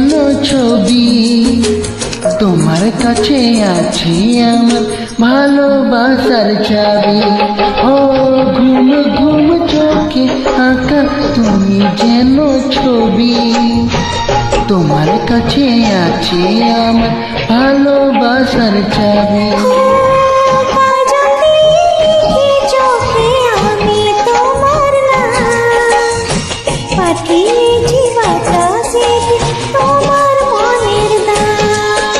যেন ছবি, তোমার কাছে আছে আমার ভালোবাসার চাবি। ও ঘুম ঘুম চোখে আঁকা তুমি যেন ছবি, তোমার কাছে আছে আমার ভালোবাসার চাবি। কাজল দিয়ে চোখে আমি তোমার নাম, পাঠিয়েছি বাতাসে তোমার মনের দাম।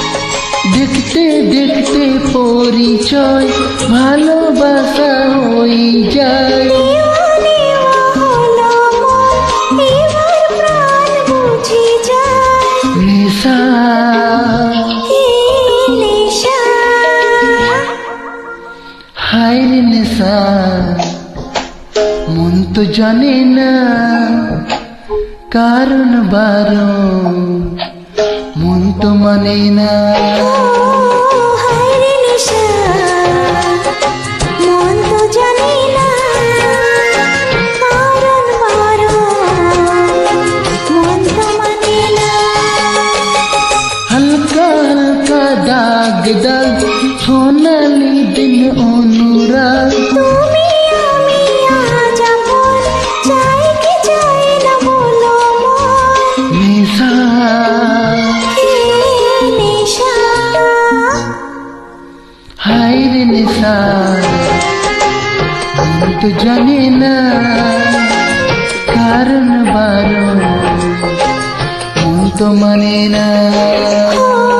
দেখতে দেখতে পরিচয় ভালোবাসা হয়ে যায়। দেওয়া দেওয়া হলো মন, এবার প্রাণ বুঝে যায়। নেশা হে নেশা, হায় রে নেশা, মন তো জানে না কারণ বারণ, মন তো মানে না। ও হায় রে নেশা, মন তো জানে না কারণ বারণ, মন তো মানে না। হালকা হালকা দাগ দাগ সোনালি দিন অনুরাগ, তুমি আমি আজ আপন, চাই কি চাই না বলো মন। নেশা হে নেশা, হায় রে নেশা, মন তো জানে না কারণ বারণ, মন তো মানে না। ও